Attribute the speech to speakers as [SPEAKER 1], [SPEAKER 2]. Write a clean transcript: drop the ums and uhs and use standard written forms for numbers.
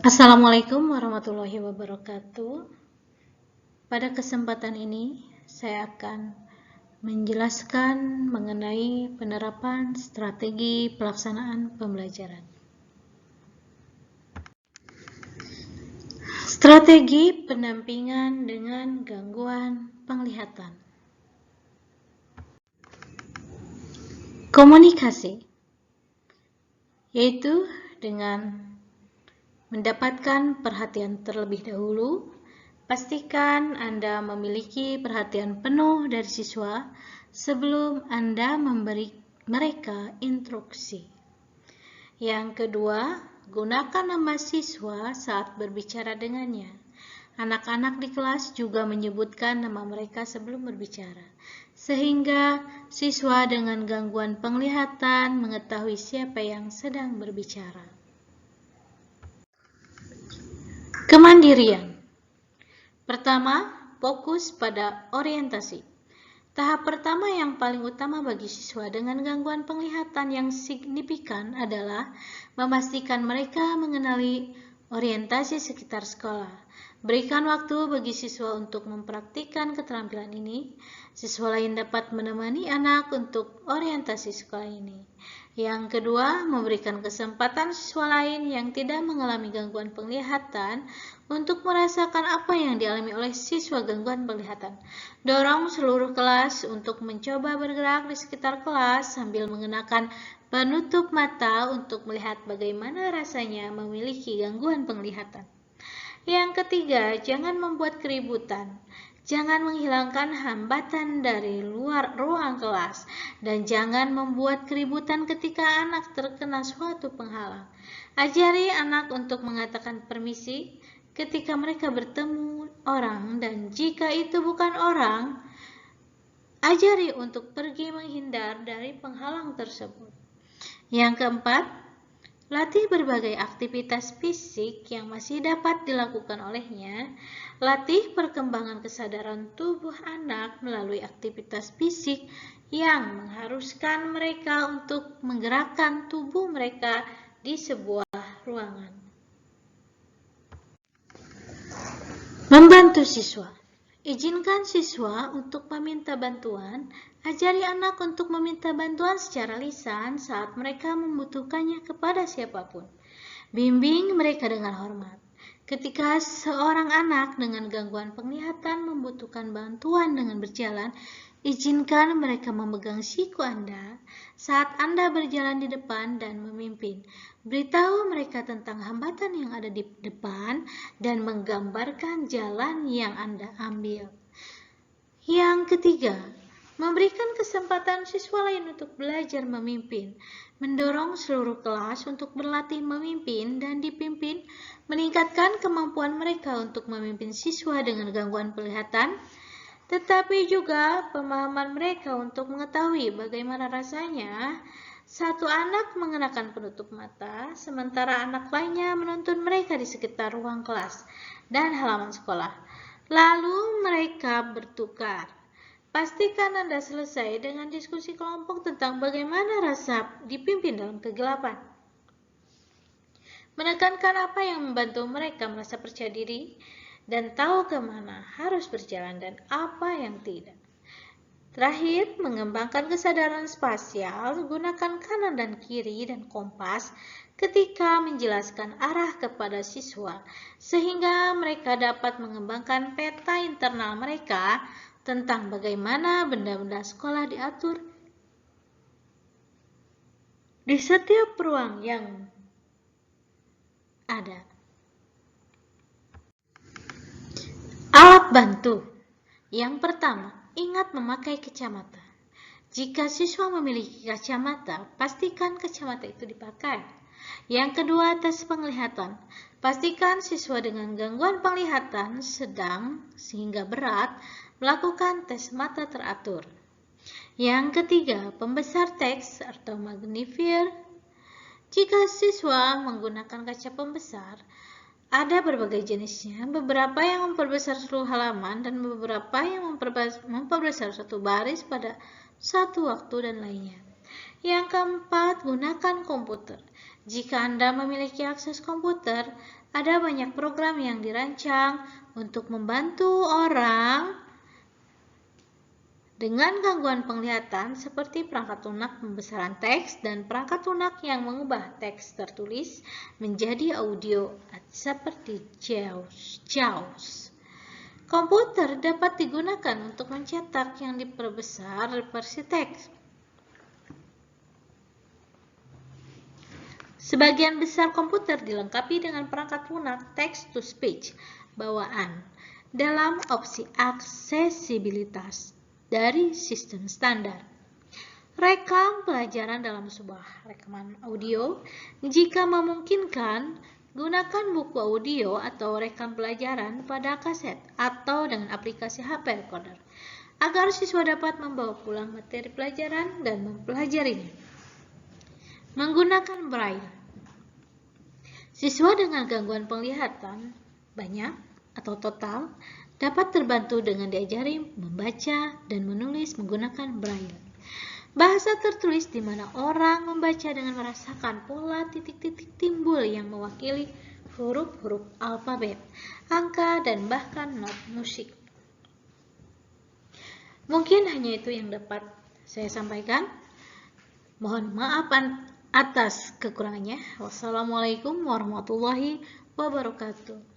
[SPEAKER 1] Assalamualaikum warahmatullahi wabarakatuh. Pada kesempatan ini, saya akan menjelaskan mengenai penerapan strategi pelaksanaan pembelajaran. Strategi pendampingan dengan gangguan penglihatan. Komunikasi, yaitu dengan mendapatkan perhatian terlebih dahulu. Pastikan Anda memiliki perhatian penuh dari siswa sebelum Anda memberi mereka instruksi. Yang kedua, gunakan nama siswa saat berbicara dengannya. Anak-anak di kelas juga menyebutkan nama mereka sebelum berbicara, sehingga siswa dengan gangguan penglihatan mengetahui siapa yang sedang berbicara. Kemandirian. Pertama, fokus pada orientasi. Tahap pertama yang paling utama bagi siswa dengan gangguan penglihatan yang signifikan adalah memastikan mereka mengenali orientasi sekitar sekolah. Berikan waktu bagi siswa untuk mempraktikkan keterampilan ini. Siswa lain dapat menemani anak untuk orientasi sekolah ini. Yang kedua, memberikan kesempatan siswa lain yang tidak mengalami gangguan penglihatan untuk merasakan apa yang dialami oleh siswa gangguan penglihatan. Dorong seluruh kelas untuk mencoba bergerak di sekitar kelas sambil mengenakan penutup mata untuk melihat bagaimana rasanya memiliki gangguan penglihatan. Yang ketiga, jangan membuat keributan. Jangan menghilangkan hambatan dari luar ruang kelas dan jangan membuat keributan ketika anak terkena suatu penghalang. Ajari anak untuk mengatakan permisi ketika mereka bertemu orang, dan jika itu bukan orang, ajari untuk pergi menghindar dari penghalang tersebut. Yang keempat, latih berbagai aktivitas fisik yang masih dapat dilakukan olehnya. Latih perkembangan kesadaran tubuh anak melalui aktivitas fisik yang mengharuskan mereka untuk menggerakkan tubuh mereka di sebuah ruangan. Membantu siswa. Izinkan siswa untuk meminta bantuan. Ajari anak untuk meminta bantuan secara lisan saat mereka membutuhkannya kepada siapapun. Bimbing mereka dengan hormat. Ketika seorang anak dengan gangguan penglihatan membutuhkan bantuan dengan berjalan, izinkan mereka memegang siku Anda saat Anda berjalan di depan dan memimpin. Beritahu mereka tentang hambatan yang ada di depan dan menggambarkan jalan yang Anda ambil. Yang ketiga, memberikan kesempatan siswa lain untuk belajar memimpin. Mendorong seluruh kelas untuk berlatih memimpin dan dipimpin, meningkatkan kemampuan mereka untuk memimpin siswa dengan gangguan penglihatan, tetapi juga pemahaman mereka untuk mengetahui bagaimana rasanya satu anak mengenakan penutup mata, sementara anak lainnya menuntun mereka di sekitar ruang kelas dan halaman sekolah. Lalu mereka bertukar. Pastikan Anda selesai dengan diskusi kelompok tentang bagaimana rasa dipimpin dalam kegelapan. Menekankan apa yang membantu mereka merasa percaya diri dan tahu kemana harus berjalan dan apa yang tidak. Terakhir, mengembangkan kesadaran spasial, gunakan kanan dan kiri dan kompas ketika menjelaskan arah kepada siswa, sehingga mereka dapat mengembangkan peta internal mereka tentang bagaimana benda-benda sekolah diatur di setiap ruang yang ada. Alat bantu. Yang pertama, ingat memakai kacamata. Jika siswa memiliki kacamata, pastikan kacamata itu dipakai. Yang kedua, tes penglihatan. Pastikan siswa dengan gangguan penglihatan sedang sehingga berat melakukan tes mata teratur. Yang ketiga, pembesar teks atau magnifier. Jika siswa menggunakan kaca pembesar, ada berbagai jenisnya, beberapa yang memperbesar seluruh halaman dan beberapa yang memperbesar satu baris pada satu waktu dan lainnya. Yang keempat, gunakan komputer. Jika Anda memiliki akses komputer, ada banyak program yang dirancang untuk membantu orang dengan gangguan penglihatan seperti perangkat lunak pembesaran teks dan perangkat lunak yang mengubah teks tertulis menjadi audio seperti JAWS. Komputer dapat digunakan untuk mencetak yang diperbesar versi teks. Sebagian besar komputer dilengkapi dengan perangkat lunak text-to-speech bawaan dalam opsi aksesibilitas dari sistem standar. Rekam pelajaran dalam sebuah rekaman audio. Jika memungkinkan, gunakan buku audio atau rekam pelajaran pada kaset atau dengan aplikasi HP recorder agar siswa dapat membawa pulang materi pelajaran dan mempelajarinya. Menggunakan Braille. Siswa dengan gangguan penglihatan banyak atau total dapat terbantu dengan diajari membaca dan menulis menggunakan Braille. Bahasa tertulis di mana orang membaca dengan merasakan pola titik-titik timbul yang mewakili huruf-huruf alfabet, angka, dan bahkan not musik. Mungkin hanya itu yang dapat saya sampaikan. Mohon maaf atas kekurangannya. Wassalamualaikum warahmatullahi wabarakatuh.